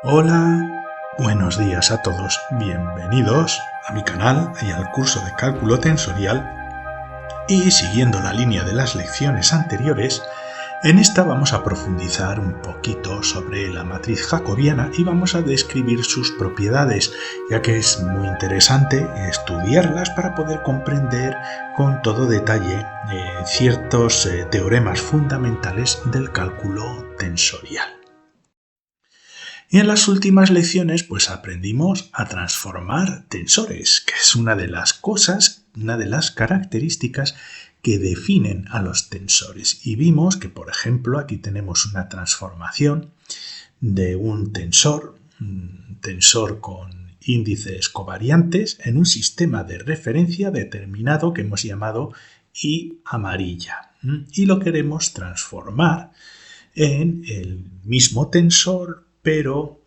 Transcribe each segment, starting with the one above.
Hola, buenos días a todos, bienvenidos a mi canal y al curso de cálculo tensorial. Y siguiendo la línea de las lecciones anteriores, en esta vamos a profundizar un poquito sobre la matriz jacobiana y vamos a describir sus propiedades, ya que es muy interesante estudiarlas para poder comprender con todo detalle ciertos teoremas fundamentales del cálculo tensorial. Y en las últimas lecciones pues aprendimos a transformar tensores, que es una de las cosas, una de las características que definen a los tensores. Y vimos que, por ejemplo, aquí tenemos una transformación de un tensor con índices covariantes en un sistema de referencia determinado que hemos llamado I amarilla. Y lo queremos transformar en el mismo tensor pero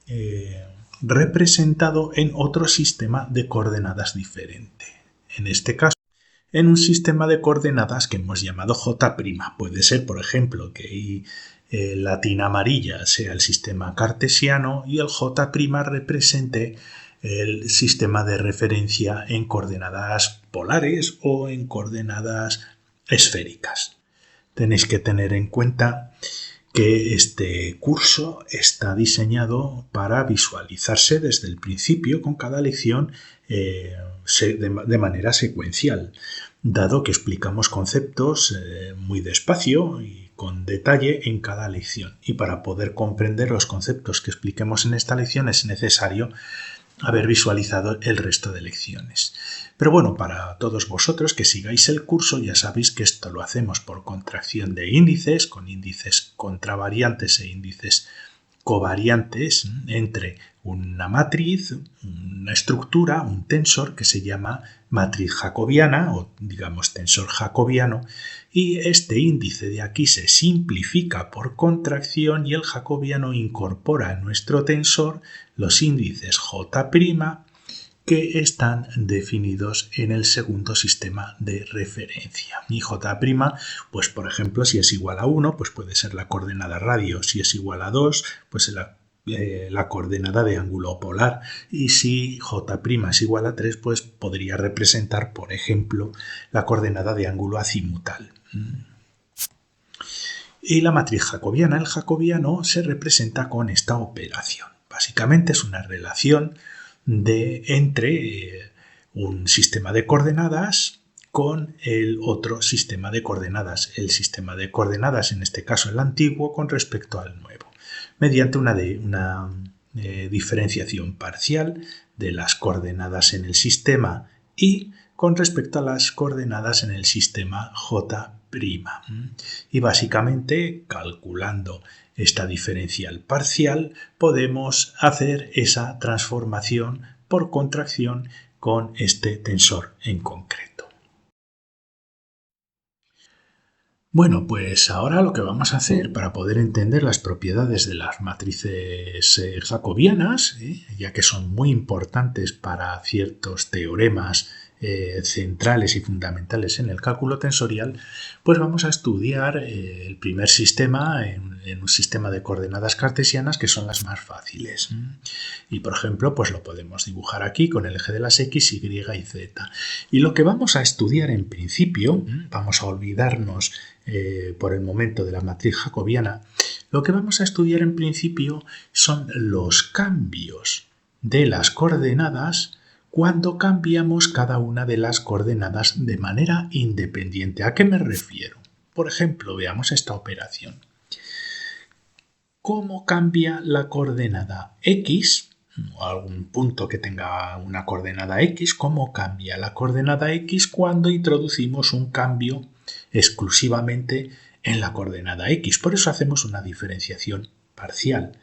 representado en otro sistema de coordenadas diferente. En este caso, en un sistema de coordenadas que hemos llamado J'. Puede ser, por ejemplo, que la tina amarilla sea el sistema cartesiano y el J' represente el sistema de referencia en coordenadas polares o en coordenadas esféricas. Tenéis que tener en cuenta que este curso está diseñado para visualizarse desde el principio con cada lección de manera secuencial, dado que explicamos conceptos muy despacio y con detalle en cada lección. Y para poder comprender los conceptos que expliquemos en esta lección es necesario haber visualizado el resto de lecciones. Pero bueno, para todos vosotros que sigáis el curso ya sabéis que esto lo hacemos por contracción de índices, con índices contravariantes e índices covariantes entre una matriz, una estructura, un tensor que se llama matriz jacobiana o digamos tensor jacobiano, y este índice de aquí se simplifica por contracción y el jacobiano incorpora en nuestro tensor los índices J' que están definidos en el segundo sistema de referencia. Y J', pues por ejemplo, si es igual a 1, pues puede ser la coordenada radio. Si es igual a 2, pues la coordenada de ángulo polar. Y si J' es igual a 3, pues podría representar, por ejemplo, la coordenada de ángulo azimutal. Y la matriz jacobiana, el jacobiano, se representa con esta operación. Básicamente es una relación entre un sistema de coordenadas con el otro sistema de coordenadas. El sistema de coordenadas, en este caso el antiguo, con respecto al nuevo, mediante una diferenciación parcial de las coordenadas en el sistema y con respecto a las coordenadas en el sistema J'. Y básicamente, calculando esta diferencial parcial, podemos hacer esa transformación por contracción con este tensor en concreto. Bueno, pues ahora lo que vamos a hacer para poder entender las propiedades de las matrices jacobianas, ya que son muy importantes para ciertos teoremas centrales y fundamentales en el cálculo tensorial, pues vamos a estudiar el primer sistema en un sistema de coordenadas cartesianas, que son las más fáciles. Y por ejemplo, pues lo podemos dibujar aquí con el eje de las X, Y y Z. Y lo que vamos a estudiar en principio, vamos a olvidarnos por el momento de la matriz jacobiana, lo que vamos a estudiar en principio son los cambios de las coordenadas cuando cambiamos cada una de las coordenadas de manera independiente. ¿A qué me refiero? Por ejemplo, veamos esta operación. ¿Cómo cambia la coordenada X, o algún punto que tenga una coordenada X, cómo cambia la coordenada X cuando introducimos un cambio exclusivamente en la coordenada X? Por eso hacemos una diferenciación parcial.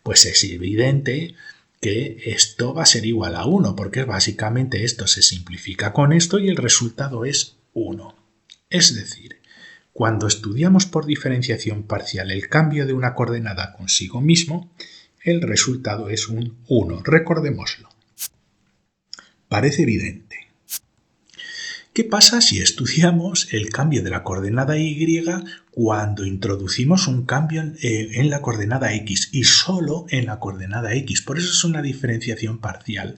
Pues es evidente que esto va a ser igual a 1, porque básicamente esto se simplifica con esto y el resultado es 1. Es decir, cuando estudiamos por diferenciación parcial el cambio de una coordenada consigo mismo, el resultado es un 1. Recordémoslo. Parece evidente. ¿Qué pasa si estudiamos el cambio de la coordenada y cuando introducimos un cambio en la coordenada x y solo en la coordenada x? Por eso es una diferenciación parcial.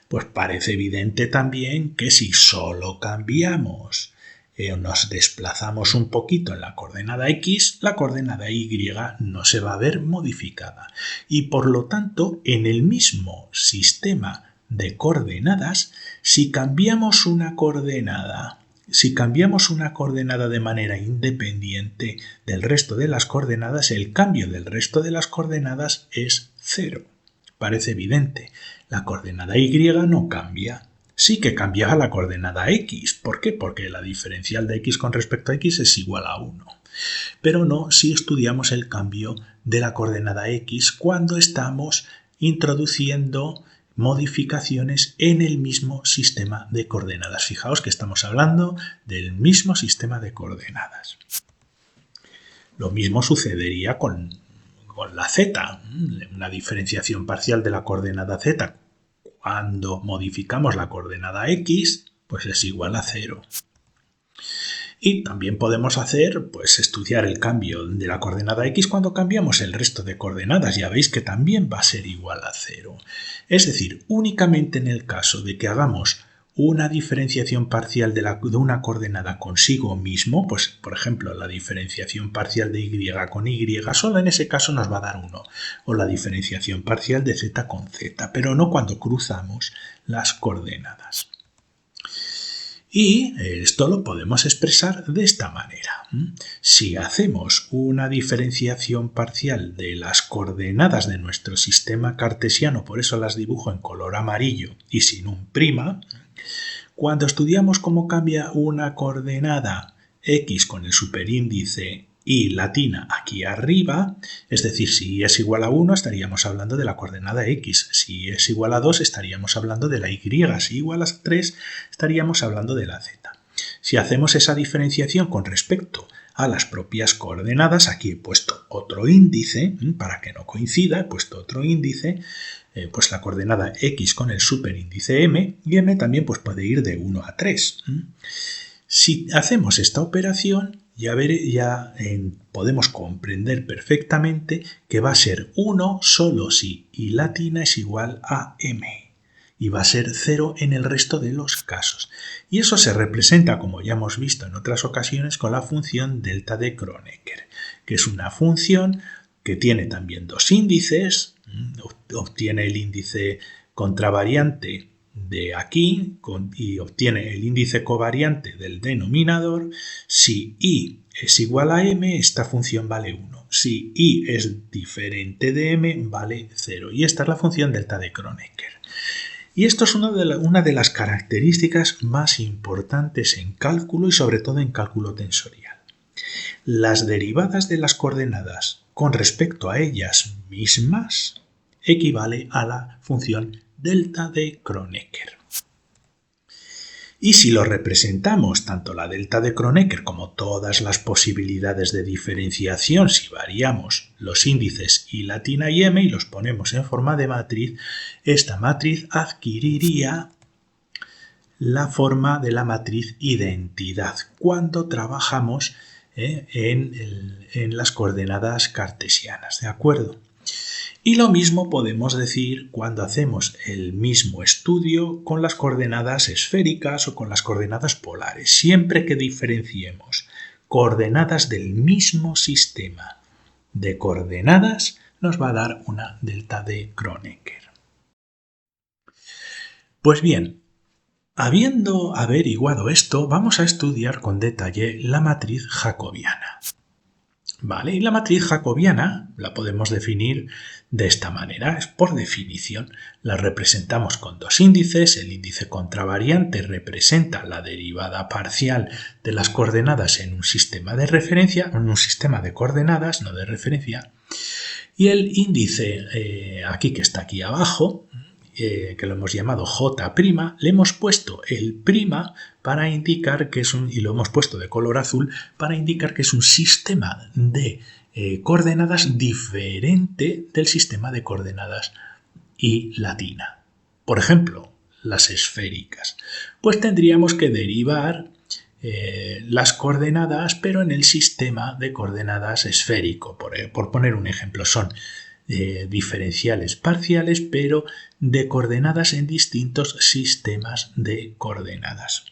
Pues parece evidente también que si solo cambiamos o nos desplazamos un poquito en la coordenada x, la coordenada y no se va a ver modificada. Y por lo tanto, en el mismo sistema de coordenadas, si cambiamos una coordenada de manera independiente del resto de las coordenadas, el cambio del resto de las coordenadas es 0. Parece evidente. La coordenada y no cambia. Sí que cambia la coordenada x. ¿Por qué? Porque la diferencial de x con respecto a x es igual a 1. Pero no si estudiamos el cambio de la coordenada x cuando estamos introduciendo modificaciones en el mismo sistema de coordenadas. Fijaos que estamos hablando del mismo sistema de coordenadas. Lo mismo sucedería con la z, una diferenciación parcial de la coordenada z. Cuando modificamos la coordenada x, pues es igual a 0. Y también podemos estudiar el cambio de la coordenada x cuando cambiamos el resto de coordenadas. Ya veis que también va a ser igual a 0. Es decir, únicamente en el caso de que hagamos una diferenciación parcial de una coordenada consigo mismo, pues por ejemplo la diferenciación parcial de y con y, solo en ese caso nos va a dar 1. O la diferenciación parcial de z con z, pero no cuando cruzamos las coordenadas. Y esto lo podemos expresar de esta manera. Si hacemos una diferenciación parcial de las coordenadas de nuestro sistema cartesiano, por eso las dibujo en color amarillo y sin un prima, cuando estudiamos cómo cambia una coordenada x con el superíndice y latina aquí arriba, es decir, si es igual a 1 estaríamos hablando de la coordenada x, si es igual a 2 estaríamos hablando de la y, si es igual a 3 estaríamos hablando de la z. Si hacemos esa diferenciación con respecto a las propias coordenadas, aquí he puesto otro índice, para que no coincida, he puesto otro índice, pues la coordenada x con el superíndice m, y m también puede ir de 1 a 3. Si hacemos esta operación, ya podemos comprender perfectamente que va a ser 1 solo si y latina es igual a m. Y va a ser 0 en el resto de los casos. Y eso se representa, como ya hemos visto en otras ocasiones, con la función delta de Kronecker, que es una función que tiene también dos índices, obtiene el índice contravariante de aquí y obtiene el índice covariante del denominador. Si y es igual a m, esta función vale 1. Si y es diferente de m, vale 0. Y esta es la función delta de Kronecker. Y esto es una de las características más importantes en cálculo y sobre todo en cálculo tensorial. Las derivadas de las coordenadas con respecto a ellas mismas equivale a la función delta de Kronecker. Y si lo representamos, tanto la delta de Kronecker como todas las posibilidades de diferenciación, si variamos los índices y latina y m y los ponemos en forma de matriz, esta matriz adquiriría la forma de la matriz identidad cuando trabajamos en las coordenadas cartesianas, ¿de acuerdo? Y lo mismo podemos decir cuando hacemos el mismo estudio con las coordenadas esféricas o con las coordenadas polares. Siempre que diferenciemos coordenadas del mismo sistema de coordenadas, nos va a dar una delta de Kronecker. Pues bien, habiendo averiguado esto, vamos a estudiar con detalle la matriz jacobiana. ¿Vale? Y la matriz jacobiana la podemos definir de esta manera. Es por definición. La representamos con dos índices. El índice contravariante representa la derivada parcial de las coordenadas en un sistema de referencia, en un sistema de coordenadas, no de referencia. Y el índice aquí que está aquí abajo, que lo hemos llamado J', le hemos puesto el prima para indicar que es y lo hemos puesto de color azul para indicar que es un sistema de coordenadas diferente del sistema de coordenadas y latina. Por ejemplo, las esféricas? Pues tendríamos que derivar las coordenadas, pero en el sistema de coordenadas esférico. Por poner un ejemplo, son diferenciales parciales, pero de coordenadas en distintos sistemas de coordenadas.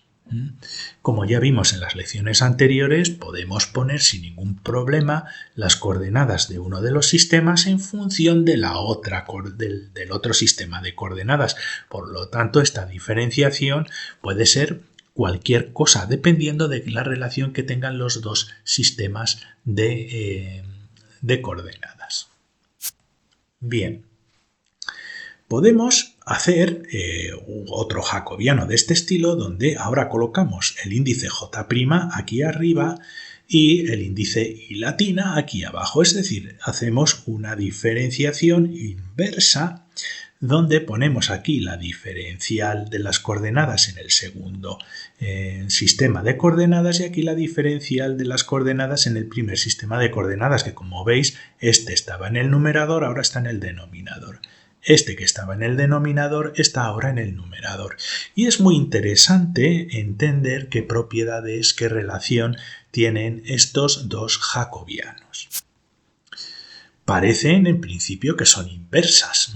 Como ya vimos en las lecciones anteriores, podemos poner sin ningún problema las coordenadas de uno de los sistemas en función de la otra, del otro sistema de coordenadas. Por lo tanto, esta diferenciación puede ser cualquier cosa, dependiendo de la relación que tengan los dos sistemas de coordenadas. Bien, podemos hacer otro jacobiano de este estilo, donde ahora colocamos el índice J' aquí arriba y el índice I latina aquí abajo. Es decir, hacemos una diferenciación inversa donde ponemos aquí la diferencial de las coordenadas en el segundo sistema de coordenadas y aquí la diferencial de las coordenadas en el primer sistema de coordenadas, que como veis, este estaba en el numerador, ahora está en el denominador. Este que estaba en el denominador está ahora en el numerador. Y es muy interesante entender qué propiedades, qué relación tienen estos dos jacobianos. Parecen en principio que son inversas.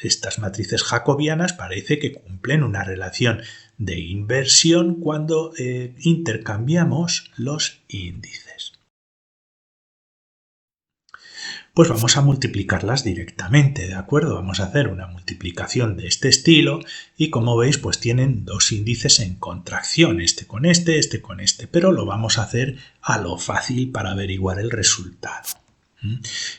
Estas matrices jacobianas parece que cumplen una relación de inversión cuando intercambiamos los índices. Pues vamos a multiplicarlas directamente, ¿de acuerdo? Vamos a hacer una multiplicación de este estilo y como veis pues tienen dos índices en contracción, este con este con este, pero lo vamos a hacer a lo fácil para averiguar el resultado.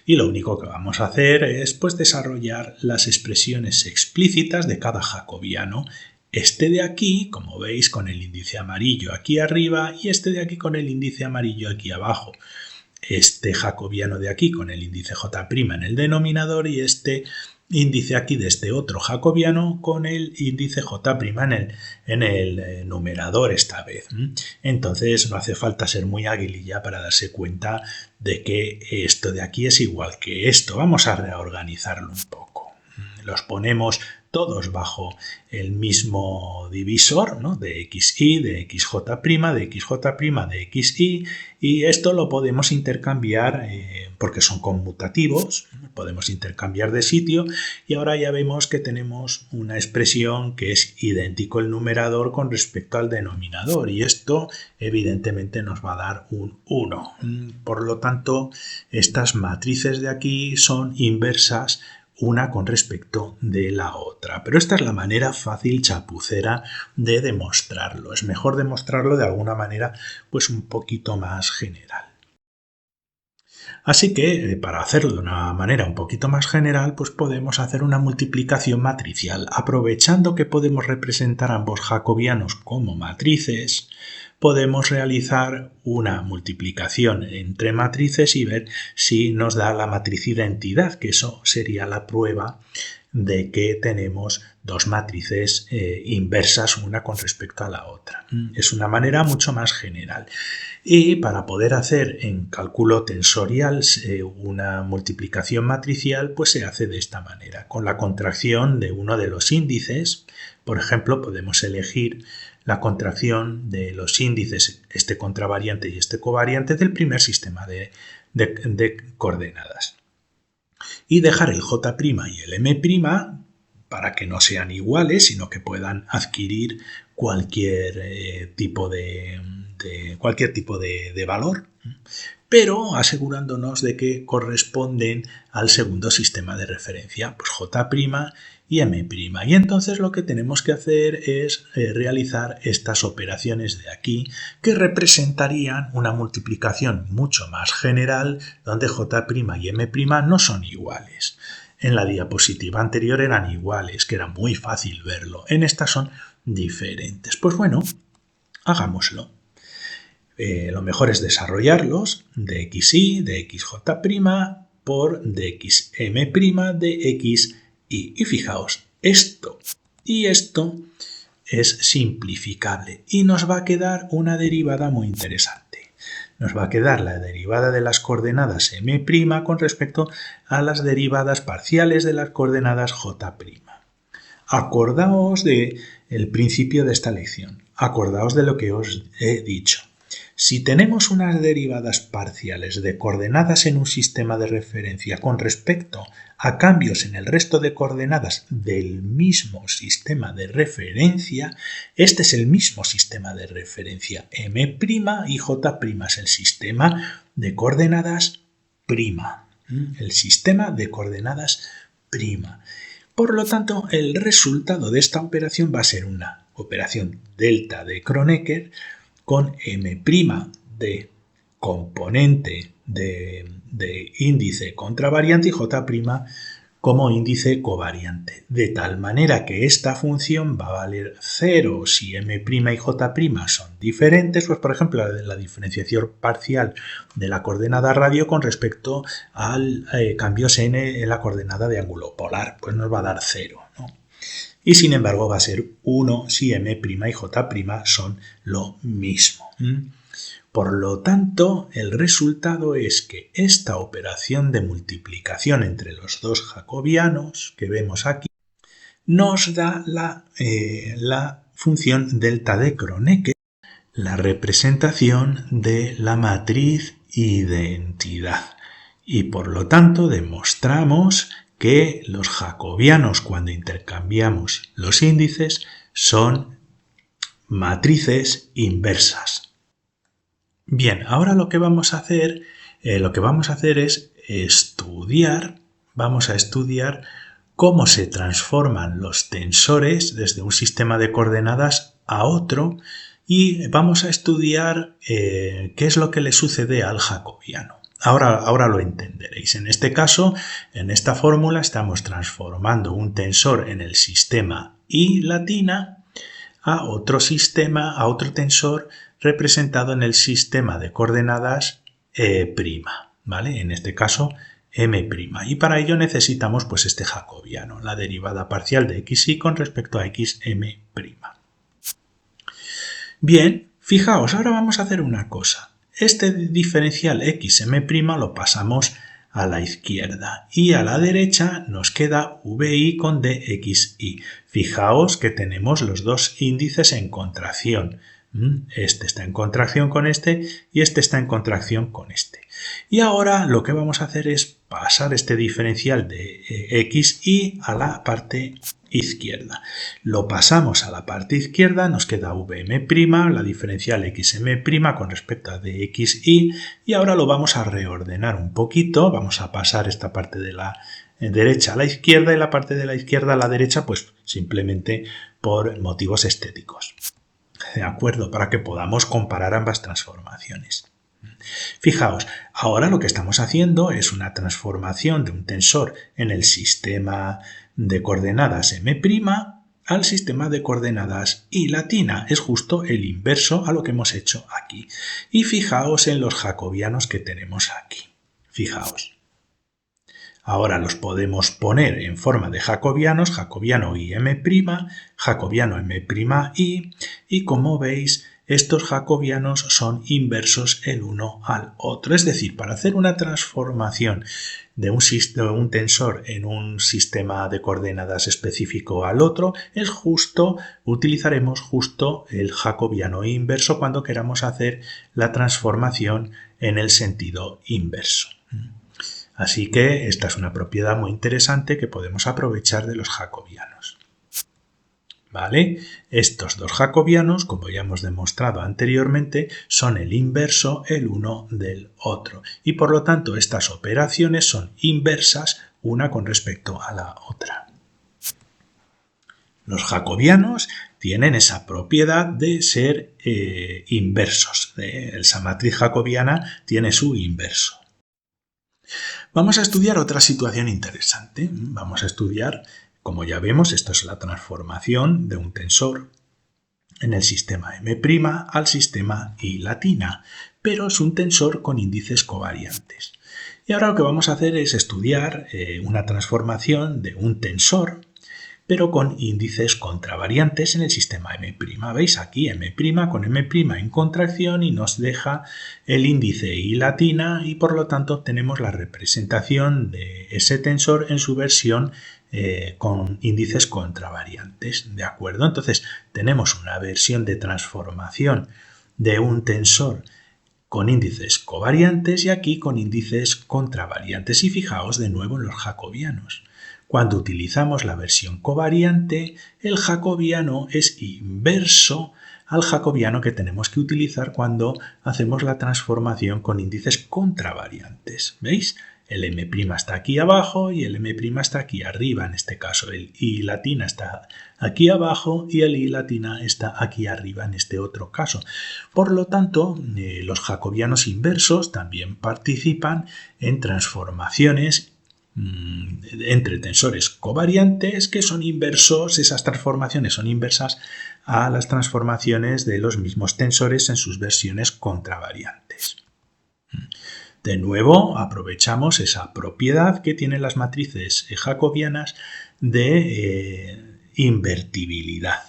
Y lo único que vamos a hacer es pues desarrollar las expresiones explícitas de cada jacobiano. Este de aquí, como veis, con el índice amarillo aquí arriba y este de aquí con el índice amarillo aquí abajo. Este jacobiano de aquí con el índice J' en el denominador y este índice aquí de este otro jacobiano con el índice J' en el numerador esta vez. Entonces no hace falta ser muy aguililla para darse cuenta de que esto de aquí es igual que esto. Vamos a reorganizarlo un poco. Los ponemos todos bajo el mismo divisor, ¿no? De xi, de xj', de xj', de xi, y esto lo podemos intercambiar porque son conmutativos, podemos intercambiar de sitio y ahora ya vemos que tenemos una expresión que es idéntico el numerador con respecto al denominador y esto evidentemente nos va a dar un 1. Por lo tanto, estas matrices de aquí son inversas una con respecto de la otra. Pero esta es la manera fácil, chapucera, de demostrarlo. Es mejor demostrarlo de alguna manera pues un poquito más general. Así que, para hacerlo de una manera un poquito más general, pues podemos hacer una multiplicación matricial. Aprovechando que podemos representar ambos jacobianos como matrices, podemos realizar una multiplicación entre matrices y ver si nos da la matriz identidad, que eso sería la prueba de que tenemos dos matrices inversas una con respecto a la otra. Es una manera mucho más general. Y para poder hacer en cálculo tensorial una multiplicación matricial, pues se hace de esta manera. Con la contracción de uno de los índices, por ejemplo, podemos elegir la contracción de los índices, este contravariante y este covariante del primer sistema de coordenadas. Y dejar el J' y el M' para que no sean iguales, sino que puedan adquirir cualquier tipo de valor, pero asegurándonos de que corresponden al segundo sistema de referencia, pues J' y M'. Y entonces lo que tenemos que hacer es realizar estas operaciones de aquí que representarían una multiplicación mucho más general donde J' y M' no son iguales. En la diapositiva anterior eran iguales, que era muy fácil verlo. En esta son diferentes. Pues bueno, hagámoslo. Lo mejor es desarrollarlos de xi, de xj' por dxm' de xi. Y fijaos, esto y esto es simplificable y nos va a quedar una derivada muy interesante. Nos va a quedar la derivada de las coordenadas m' con respecto a las derivadas parciales de las coordenadas j'. Acordaos del principio de esta lección. Acordaos de lo que os he dicho. Si tenemos unas derivadas parciales de coordenadas en un sistema de referencia con respecto a cambios en el resto de coordenadas del mismo sistema de referencia, este es el mismo sistema de referencia M' y J' es el sistema de coordenadas prima. El sistema de coordenadas prima. Por lo tanto, el resultado de esta operación va a ser una operación delta de Kronecker con M' de componente de índice contravariante y J' como índice covariante, de tal manera que esta función va a valer 0 si M' y J' son diferentes, pues por ejemplo la diferenciación parcial de la coordenada radio con respecto al cambios en la coordenada de ángulo polar, pues nos va a dar 0, ¿no? Y sin embargo va a ser 1 si M' y J' son lo mismo. Por lo tanto, el resultado es que esta operación de multiplicación entre los dos jacobianos que vemos aquí nos da la función delta de Kronecker, la representación de la matriz identidad. Y por lo tanto demostramos que los jacobianos, cuando intercambiamos los índices, son matrices inversas. Bien, ahora lo que vamos a hacer es estudiar cómo se transforman los tensores desde un sistema de coordenadas a otro y vamos a estudiar qué es lo que le sucede al jacobiano. Ahora lo entenderéis. En este caso, en esta fórmula estamos transformando un tensor en el sistema I latina a otro tensor representado en el sistema de coordenadas prima, ¿vale? En este caso M'. Y para ello necesitamos pues este jacobiano, la derivada parcial de xy con respecto a xm'. Bien, fijaos, ahora vamos a hacer una cosa. Este diferencial xm' lo pasamos a la izquierda y a la derecha nos queda vi con dxy. Fijaos que tenemos los dos índices en contracción. Este está en contracción con este y este está en contracción con este. Y ahora lo que vamos a hacer es pasar este diferencial de xy a la parte izquierda. Lo pasamos a la parte izquierda, nos queda vm', la diferencial xm' con respecto a dxy, y ahora lo vamos a reordenar un poquito, vamos a pasar esta parte de la derecha a la izquierda y la parte de la izquierda a la derecha, pues simplemente por motivos estéticos. ¿De acuerdo? Para que podamos comparar ambas transformaciones. Fijaos, ahora lo que estamos haciendo es una transformación de un tensor en el sistema de coordenadas M' al sistema de coordenadas I latina. Es justo el inverso a lo que hemos hecho aquí. Y fijaos en los jacobianos que tenemos aquí. Fijaos. Ahora los podemos poner en forma de jacobianos, jacobiano IM', jacobiano M', y como veis, estos jacobianos son inversos el uno al otro. Es decir, para hacer una transformación de un tensor en un sistema de coordenadas específico al otro, utilizaremos justo el jacobiano inverso cuando queramos hacer la transformación en el sentido inverso. Así que esta es una propiedad muy interesante que podemos aprovechar de los jacobianos. ¿Vale? Estos dos jacobianos, como ya hemos demostrado anteriormente, son el inverso el uno del otro. Y por lo tanto, estas operaciones son inversas una con respecto a la otra. Los jacobianos tienen esa propiedad de ser inversos. Esa matriz jacobiana tiene su inverso. Vamos a estudiar otra situación interesante. Vamos a estudiar, como ya vemos, esto es la transformación de un tensor en el sistema M' al sistema I latina, pero es un tensor con índices covariantes. Y ahora lo que vamos a hacer es estudiar una transformación de un tensor, pero con índices contravariantes en el sistema M'. ¿Veis? Aquí M' con M' en contracción y nos deja el índice I latina y por lo tanto obtenemos la representación de ese tensor en su versión con índices contravariantes, ¿de acuerdo? Entonces tenemos una versión de transformación de un tensor con índices covariantes y aquí con índices contravariantes. Y fijaos de nuevo en los jacobianos. Cuando utilizamos la versión covariante, el jacobiano es inverso al jacobiano que tenemos que utilizar cuando hacemos la transformación con índices contravariantes. ¿Veis? El M' está aquí abajo y el M' está aquí arriba. En este caso el I latina está aquí abajo y el I latina está aquí arriba en este otro caso. Por lo tanto, los jacobianos inversos también participan en transformaciones entre tensores covariantes que son inversos, esas transformaciones son inversas a las transformaciones de los mismos tensores en sus versiones contravariantes. De nuevo, aprovechamos esa propiedad que tienen las matrices jacobianas de invertibilidad.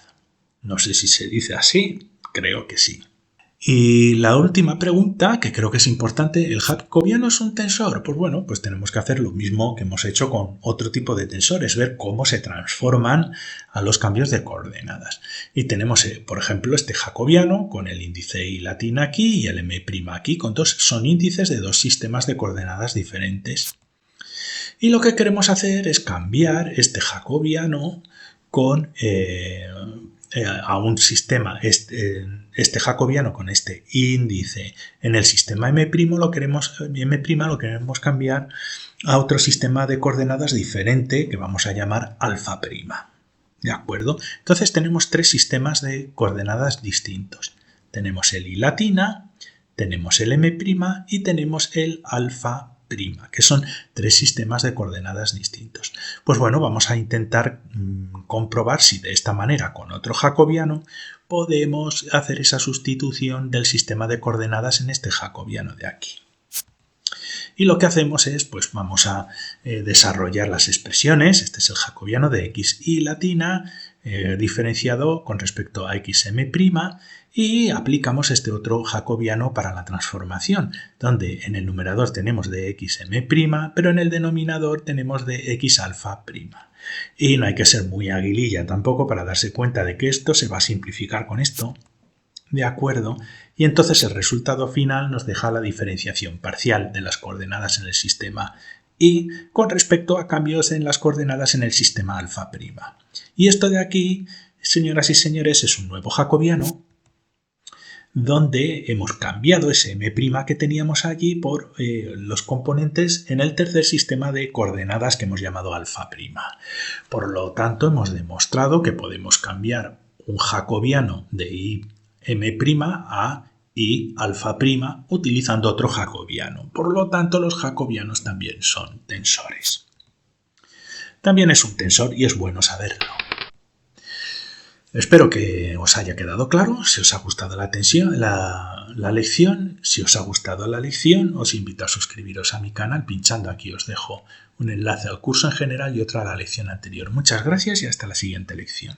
No sé si se dice así, creo que sí. Y la última pregunta, que creo que es importante, ¿el jacobiano es un tensor? Pues bueno, pues tenemos que hacer lo mismo que hemos hecho con otro tipo de tensores, ver cómo se transforman a los cambios de coordenadas. Y tenemos, por ejemplo, este jacobiano con el índice I latina aquí y el M' aquí, son índices de dos sistemas de coordenadas diferentes. Y lo que queremos hacer es cambiar este jacobiano con a un sistema, este jacobiano con este índice en el sistema M' lo queremos cambiar a otro sistema de coordenadas diferente que vamos a llamar alfa'. ¿De acuerdo? Entonces tenemos tres sistemas de coordenadas distintos. Tenemos el I latina, tenemos el M' y tenemos el alfa', que son tres sistemas de coordenadas distintos. Pues bueno, vamos a intentar comprobar si de esta manera con otro jacobiano podemos hacer esa sustitución del sistema de coordenadas en este jacobiano de aquí. Y lo que hacemos es, pues vamos a desarrollar las expresiones. Este es el jacobiano de xi latina, diferenciado con respecto a xm', y aplicamos este otro jacobiano para la transformación, donde en el numerador tenemos de xm', pero en el denominador tenemos de x alfa'. Y no hay que ser muy aguililla tampoco para darse cuenta de que esto se va a simplificar con esto. ¿De acuerdo? Y entonces el resultado final nos deja la diferenciación parcial de las coordenadas en el sistema y con respecto a cambios en las coordenadas en el sistema alfa'. Y esto de aquí, señoras y señores, es un nuevo jacobiano donde hemos cambiado ese M' que teníamos allí por los componentes en el tercer sistema de coordenadas que hemos llamado alfa'. Por lo tanto, hemos demostrado que podemos cambiar un jacobiano de I'M' a I alfa' utilizando otro jacobiano. Por lo tanto, los jacobianos también son tensores. También es un tensor y es bueno saberlo. Espero que os haya quedado claro. Si os ha gustado la lección, si os ha gustado la lección, os invito a suscribiros a mi canal. Pinchando aquí os dejo un enlace al curso en general y otro a la lección anterior. Muchas gracias y hasta la siguiente lección.